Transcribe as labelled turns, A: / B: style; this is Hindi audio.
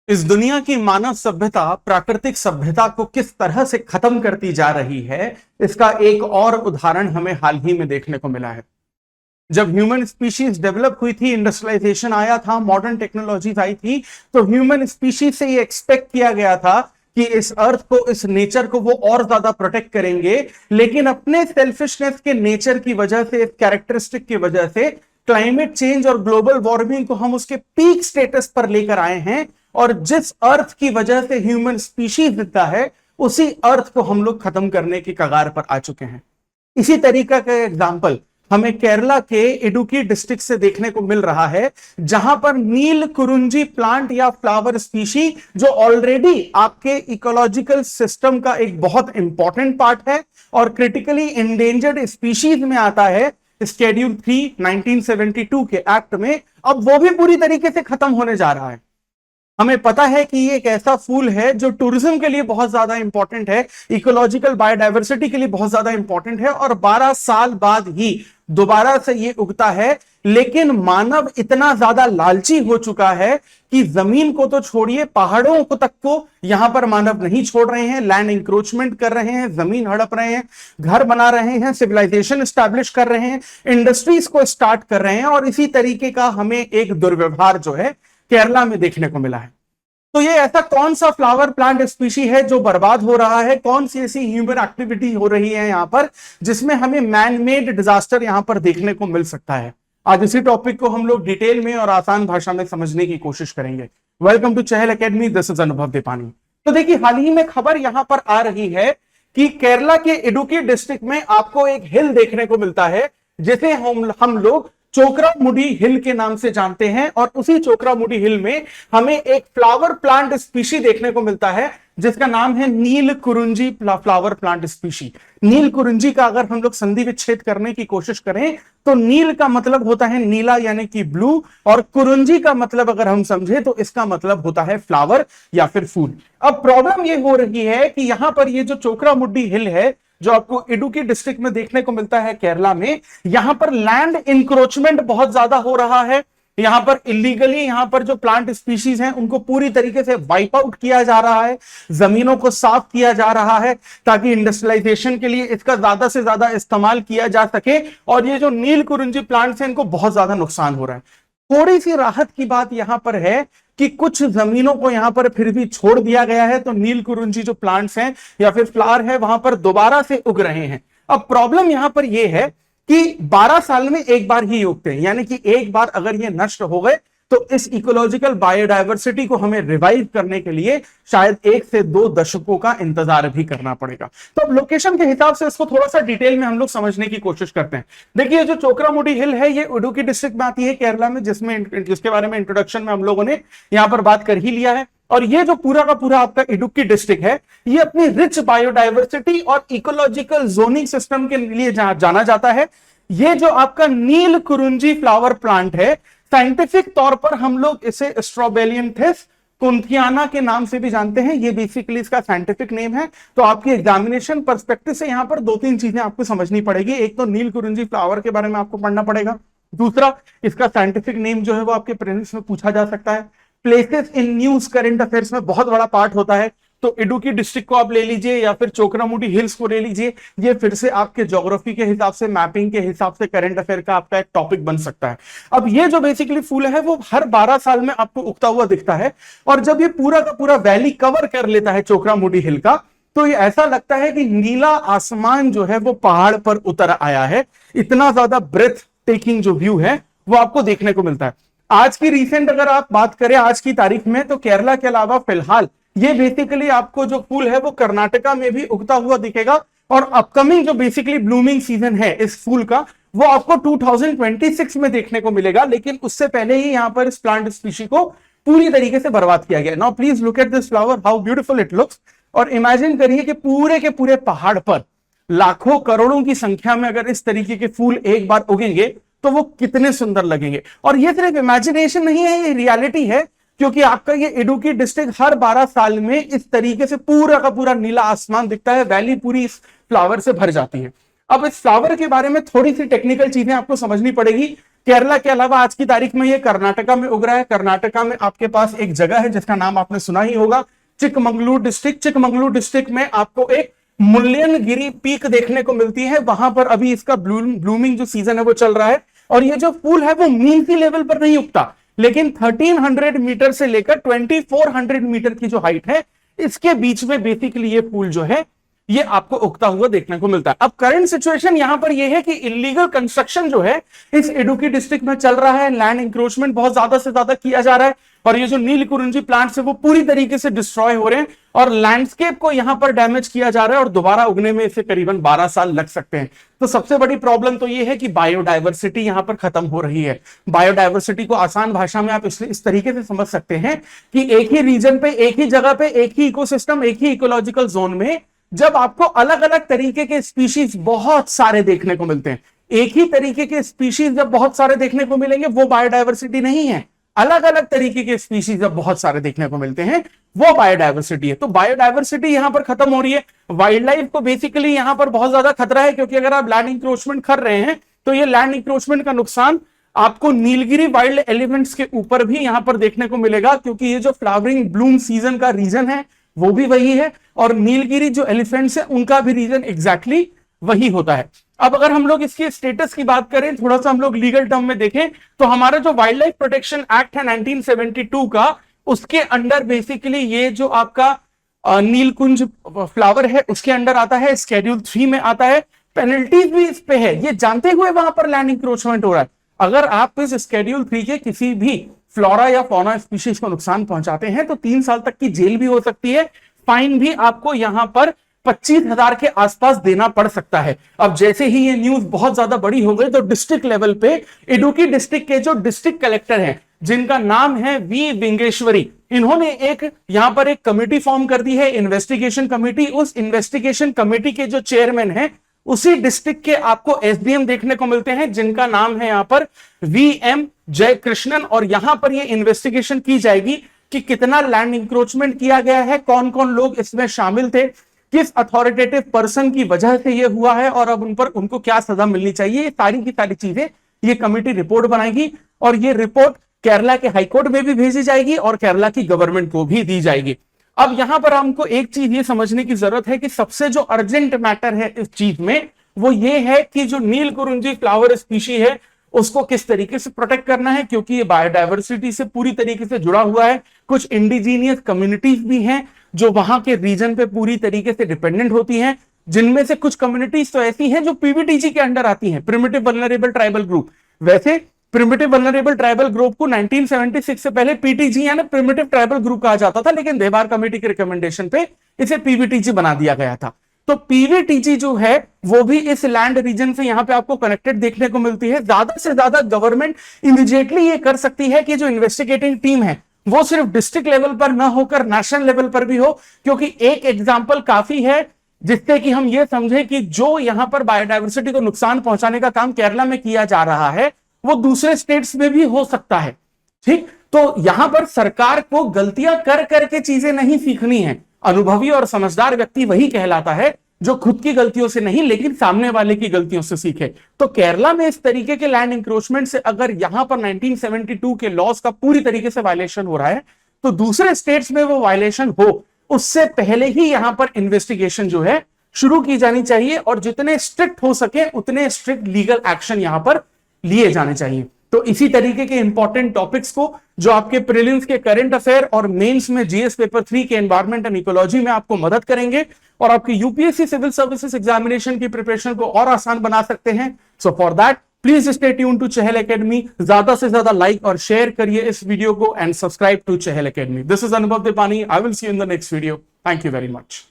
A: इस दुनिया की मानव सभ्यता प्राकृतिक सभ्यता को किस तरह से खत्म करती जा रही है, इसका एक और उदाहरण हमें हाल ही में देखने को मिला है। जब ह्यूमन स्पीशीज डेवलप हुई थी, इंडस्ट्रियलाइजेशन आया था, मॉडर्न टेक्नोलॉजीज आई थी, तो ह्यूमन स्पीशीज से ये एक्सपेक्ट किया गया था कि इस अर्थ को, इस नेचर को वो और ज्यादा प्रोटेक्ट करेंगे। लेकिन अपने सेल्फिशनेस के नेचर की वजह से, इस कैरेक्टरिस्टिक की वजह से क्लाइमेट चेंज और ग्लोबल वार्मिंग को हम उसके पीक स्टेटस पर लेकर आए हैं। और जिस अर्थ की वजह से ह्यूमन स्पीशीज जिंदा है, उसी अर्थ को हम लोग खत्म करने की कगार पर आ चुके हैं। इसी तरीका का एग्जाम्पल हमें केरला के इडुक्की डिस्ट्रिक्ट से देखने को मिल रहा है, जहां पर नील कुरुंजी प्लांट या फ्लावर स्पीशी, जो ऑलरेडी आपके इकोलॉजिकल सिस्टम का एक बहुत इंपॉर्टेंट पार्ट है और क्रिटिकली इंडेंजर्ड स्पीशीज में आता है शेड्यूल 3 1972 के एक्ट में, अब वो भी पूरी तरीके से खत्म होने जा रहा है। हमें पता है कि ये एक ऐसा फूल है जो टूरिज्म के लिए बहुत ज्यादा इंपॉर्टेंट है, इकोलॉजिकल बायोडायवर्सिटी के लिए बहुत ज्यादा इंपॉर्टेंट है, और 12 साल बाद ही दोबारा से ये उगता है। लेकिन मानव इतना ज्यादा लालची हो चुका है कि जमीन को तो छोड़िए, पहाड़ों को तक को यहां पर मानव नहीं छोड़ रहे हैं। लैंड इंक्रोचमेंट कर रहे हैं, जमीन हड़प रहे हैं, घर बना रहे हैं, सिविलाइजेशन स्टैब्लिश कर रहे हैं, इंडस्ट्रीज को स्टार्ट कर रहे हैं, और इसी तरीके का हमें एक दुर्व्यवहार जो है केरला में देखने को मिला है। तो ये ऐसा कौन सा फ्लावर प्लांट स्पीशी है जो बर्बाद हो रहा है? कौन सी ऐसी ह्यूमन एक्टिविटी हो रही है यहां पर जिसमें हमें मैन मेड डिजास्टर यहां पर देखने को मिल सकता है? आज इसी टॉपिक को हम लोग डिटेल में और आसान भाषा में समझने की कोशिश करेंगे। Welcome to Chahal academy, this is Anubhav Depani. तो देखिए, हाल ही में खबर यहां पर आ रही है कि केरला के इडुक्की डिस्ट्रिक्ट में आपको एक हिल देखने को मिलता है जिसे हम लोग चोकरामुडी हिल के नाम से जानते हैं। और उसी चोकरामुडी हिल में हमें एक फ्लावर प्लांट स्पीशी देखने को मिलता है जिसका नाम है नील कुरुंजी फ्लावर प्लांट स्पीशी। नील कुरुंजी का अगर हम लोग संधि विच्छेद करने की कोशिश करें तो नील का मतलब होता है नीला यानी कि ब्लू, और कुरुंजी का मतलब अगर हम समझे तो इसका मतलब होता है फ्लावर या फिर फूल। अब प्रॉब्लम यह हो रही है कि यहां पर ये जो चोकरामुडी हिल है जो आपको इडुक्की डिस्ट्रिक्ट में देखने को मिलता है केरला में, यहां पर लैंड इंक्रोचमेंट बहुत ज्यादा हो रहा है। यहां पर इलीगली यहां पर जो प्लांट स्पीशीज हैं उनको पूरी तरीके से वाइप आउट किया जा रहा है, जमीनों को साफ किया जा रहा है ताकि इंडस्ट्रियलाइजेशन के लिए इसका ज्यादा से ज्यादा इस्तेमाल किया जा सके। और ये जो नील कुरुंजी प्लांट्स हैं इनको बहुत ज्यादा नुकसान हो रहा है। थोड़ी सी राहत की बात यहां पर है कि कुछ जमीनों को यहां पर फिर भी छोड़ दिया गया है, तो नील कुरुंजी जो प्लांट्स हैं या फिर फ्लावर है वहां पर दोबारा से उग रहे हैं। अब प्रॉब्लम यहां पर यह है कि 12 साल में एक बार ही उगते हैं, यानी कि एक बार अगर ये नष्ट हो गए तो इस इकोलॉजिकल बायोडायवर्सिटी को हमें रिवाइव करने के लिए शायद 1 से 2 दशकों का इंतजार भी करना पड़ेगा। तो अब लोकेशन के हिसाब से इसको थोड़ा सा डिटेल में हम लोग समझने की कोशिश करते हैं। देखिए, जो चोकरामुडी हिल है ये इडुक्की डिस्ट्रिक्ट में आती है केरला में, जिसके बारे में इंट्रोडक्शन में हम लोगों ने यहां पर बात कर ही लिया है। और ये जो पूरा का पूरा आपका इडुक्की डिस्ट्रिक्ट है ये अपनी रिच बायोडायवर्सिटी और इकोलॉजिकल जोनिंग सिस्टम के लिए जाना जाता है। ये जो आपका नील कुरुंजी फ्लावर प्लांट है, साइंटिफिक तौर पर हम लोग इसे स्ट्रोबेलियंथिस कुंथियाना के नाम से भी जानते हैं। ये बेसिकली इसका साइंटिफिक नेम है। तो आपकी एग्जामिनेशन पर्सपेक्टिव से यहां पर 2-3 चीजें आपको समझनी पड़ेगी। एक तो नील कुरुंजी फ्लावर के बारे में आपको पढ़ना पड़ेगा, दूसरा इसका साइंटिफिक नेम जो है वो आपके प्रीलिम्स में पूछा जा सकता है। Places in news current affairs में बहुत बड़ा पार्ट होता है, तो इडुक्की डिस्ट्रिक्ट को आप ले लीजिए या फिर चोकरामुडी हिल्स को ले लीजिए, ये फिर से आपके ज्योग्राफी के हिसाब से, मैपिंग के हिसाब से करंट अफेयर का आपका एक टॉपिक बन सकता है। अब ये जो बेसिकली फूल है वो हर 12 साल में आपको उगता हुआ दिखता है, और जब ये पूरा का पूरा वैली कवर कर लेता है चोकरामुडी हिल का, तो ये ऐसा लगता है कि नीला आसमान जो है वो पहाड़ पर उतर आया है। इतना ज्यादा ब्रेथ टेकिंग जो व्यू है वो आपको देखने को मिलता है। आज की रिसेंट अगर आप बात करें आज की तारीख में, तो केरला के अलावा फिलहाल ये बेसिकली आपको जो फूल है वो कर्नाटका में भी उगता हुआ दिखेगा। और अपकमिंग जो बेसिकली ब्लूमिंग सीजन है इस फूल का वो आपको 2026 में देखने को मिलेगा। लेकिन उससे पहले ही यहां पर इस प्लांट स्पीशी को पूरी तरीके से बर्बाद किया गया। Now please look at this flower, how beautiful it looks. और इमेजिन करिए कि पूरे के पूरे पहाड़ पर लाखों करोड़ों की संख्या में अगर इस तरीके के फूल एक बार उगेंगे तो वो कितने सुंदर लगेंगे। और ये सिर्फ इमेजिनेशन नहीं है, ये रियलिटी है, क्योंकि आपका ये इडुक्की डिस्ट्रिक्ट हर 12 साल में इस तरीके से पूरा का पूरा नीला आसमान दिखता है, वैली पूरी इस फ्लावर से भर जाती है। अब इस फ्लावर के बारे में थोड़ी सी टेक्निकल चीजें आपको समझनी पड़ेगी केरला के अलावा आज की तारीख में ये कर्नाटका में उग रहा है। कर्नाटका में आपके पास एक जगह है जिसका नाम आपने सुना ही होगा, चिकमंगलूर डिस्ट्रिक्ट। चिकमंगलूर डिस्ट्रिक्ट में आपको एक मुल्यनगिरी पीक देखने को मिलती है। वहां पर अभी इसका ब्लूमिंग जो सीजन है वो चल रहा है, और ये जो फूल है वो मीन सी लेवल पर नहीं उगता, लेकिन 1300 मीटर से लेकर 2400 मीटर की जो हाइट है इसके बीच में बेसिकली ये फूल जो है ये आपको उगता हुआ देखने को मिलता है। अब करंट सिचुएशन यहां पर यह है कि इलीगल कंस्ट्रक्शन जो है इस इडुक्की डिस्ट्रिक्ट में चल रहा है। लैंड इंक्रोचमेंट बहुत ज्यादा से ज्यादा किया जा रहा है, और ये जो नीलकुरिंजी प्लांट्स है वो पूरी तरीके से डिस्ट्रॉय हो रहे हैं, और लैंडस्केप को यहां पर डैमेज किया जा रहा है, और दोबारा उगने में इसे करीबन 12 साल लग सकते हैं। तो सबसे बड़ी प्रॉब्लम तो ये है कि बायोडायवर्सिटी यहां पर खत्म हो रही है। बायोडायवर्सिटी को आसान भाषा में आप इस तरीके से समझ सकते हैं कि एक ही रीजन पे, एक ही जगह पे, एक ही इकोसिस्टम, एक ही इकोलॉजिकल जोन में जब आपको अलग अलग तरीके के स्पीशीज बहुत सारे देखने को मिलते हैं, एक ही तरीके के स्पीशीज जब बहुत सारे देखने को मिलेंगे वो बायोडायवर्सिटी नहीं है। अलग अलग तरीके के स्पीशीज जब बहुत सारे देखने को मिलते हैं वो बायोडायवर्सिटी है। तो बायोडायवर्सिटी यहां पर खत्म हो रही है। वाइल्ड लाइफ को बेसिकली यहां पर बहुत ज्यादा खतरा है, क्योंकि अगर आप लैंड इंक्रोचमेंट कर रहे हैं तो ये लैंड इंक्रोचमेंट का नुकसान आपको नीलगिरी वाइल्ड एलिमेंट्स के ऊपर भी यहां पर देखने को मिलेगा, क्योंकि ये जो फ्लावरिंग ब्लूम सीजन का रीजन है वो भी वही है, और नीलगिरी जो एलिफेंट्स है उनका भी रीजन एग्जैक्टली वही होता है। अब अगर हम लोग इसके स्टेटस की बात करें, थोड़ा सा हम लोग लीगल टर्म में देखें, तो हमारा जो वाइल्ड लाइफ प्रोटेक्शन एक्ट है 1972 का, उसके अंडर बेसिकली ये जो आपका नीलकुंज फ्लावर है उसके अंडर आता है, स्केड्यूल 3 में आता है। पेनल्टीज भी इस पे है, ये जानते हुए वहां पर लैंड इंक्रोचमेंट हो रहा है। अगर आप इस स्केड्यूल 3 के किसी भी फ्लोरा या फौना स्पीशीज को नुकसान पहुंचाते हैं तो 3 साल तक की जेल भी हो सकती है, फाइन भी आपको यहां पर 25,000 के आसपास देना पड़ सकता है। अब जैसे ही ये न्यूज बहुत ज्यादा बड़ी हो गई तो डिस्ट्रिक्ट लेवल पे इडुक्की डिस्ट्रिक्ट के जो डिस्ट्रिक्ट कलेक्टर हैं, जिनका नाम है वी विंगेश्वरी, इन्होंने यहां पर एक कमेटी फॉर्म कर दी है, इन्वेस्टिगेशन कमेटी। उस इन्वेस्टिगेशन कमेटी के जो चेयरमैन है उसी डिस्ट्रिक्ट के आपको एसडीएम देखने को मिलते हैं, जिनका नाम है यहां पर वीएम जयकृष्णन। और यहां पर ये इन्वेस्टिगेशन की जाएगी कि कितना लैंड इंक्रोचमेंट किया गया है, कौन कौन लोग इसमें शामिल थे, किस अथॉरिटेटिव पर्सन की वजह से ये हुआ है, और अब उनको क्या सजा मिलनी चाहिए। ये सारी की सारी चीजें ये कमेटी रिपोर्ट बनाएगी, और ये रिपोर्ट केरला के हाईकोर्ट में भी भेजी जाएगी और केरला की गवर्नमेंट को भी दी जाएगी। अब यहां पर हमको एक चीज ये समझने की जरूरत है कि सबसे जो अर्जेंट मैटर है इस चीज में वो ये है कि जो नीलकुरिंजी फ्लावर स्पीशी है उसको किस तरीके से प्रोटेक्ट करना है, क्योंकि ये बायोडायवर्सिटी से पूरी तरीके से जुड़ा हुआ है। कुछ इंडिजीनियस कम्युनिटीज भी हैं जो वहां के रीजन पे पूरी तरीके से डिपेंडेंट होती हैं, जिनमें से कुछ कम्युनिटीज तो ऐसी हैं जो पीवीटीजी के अंडर आती हैं, प्रिमिटिव वल्नरेबल ट्राइबल ग्रुप। वैसे प्रिमिटिव वल्नरेबल ट्राइबल ग्रुप को 1976 से पहले पीटीजी यानी प्रिमिटिव ट्राइबल ग्रुप कहा जाता था, लेकिन देबार कमेटी के रिकमेंडेशन पे इसे पीवीटीजी बना दिया गया था। तो पीवीटीजी जो है वो भी इस लैंड रीजन से यहां पे आपको कनेक्टेड देखने को मिलती है। ज्यादा से ज्यादा गवर्नमेंट इमीडिएटली ये कर सकती है कि जो इन्वेस्टिगेटिंग टीम है वो सिर्फ डिस्ट्रिक्ट लेवल पर ना होकर नेशनल लेवल पर भी हो, क्योंकि एक एग्जाम्पल काफी है जिससे कि हम ये समझे कि जो यहां पर बायोडायवर्सिटी को नुकसान पहुंचाने का काम केरला में किया जा रहा है वो दूसरे स्टेट्स में भी हो सकता है। ठीक, तो यहां पर सरकार को गलतियां कर करके चीजें नहीं सीखनी है। अनुभवी और समझदार व्यक्ति वही कहलाता है जो खुद की गलतियों से नहीं लेकिन सामने वाले की गलतियों से सीखे। तो केरला में इस तरीके के लैंड इंक्रोचमेंट से अगर यहां पर 1972 के लॉज का पूरी तरीके से वायलेशन हो रहा है तो दूसरे स्टेट्स में वो वायलेशन हो उससे पहले ही यहां पर इन्वेस्टिगेशन जो है शुरू की जानी चाहिए, और जितने स्ट्रिक्ट हो सके उतने स्ट्रिक्ट लीगल एक्शन यहां पर लिए जाने चाहिए। तो इसी तरीके के इंपॉर्टेंट टॉपिक्स को जो आपके प्रीलिम्स के करंट अफेयर और मेंस में जीएस पेपर 3 के एनवायरमेंट एंड इकोलॉजी में आपको मदद करेंगे और आपकी यूपीएससी सिविल सर्विसेज एग्जामिनेशन की प्रिपरेशन को और आसान बना सकते हैं। So for that please stay tune to Chahal Academy. ज्यादा से ज्यादा लाइक और शेयर करिए इस वीडियो को and subscribe to Chahal academy. This is Anubhav Deepani. I will see you in the next video. Thank you very much.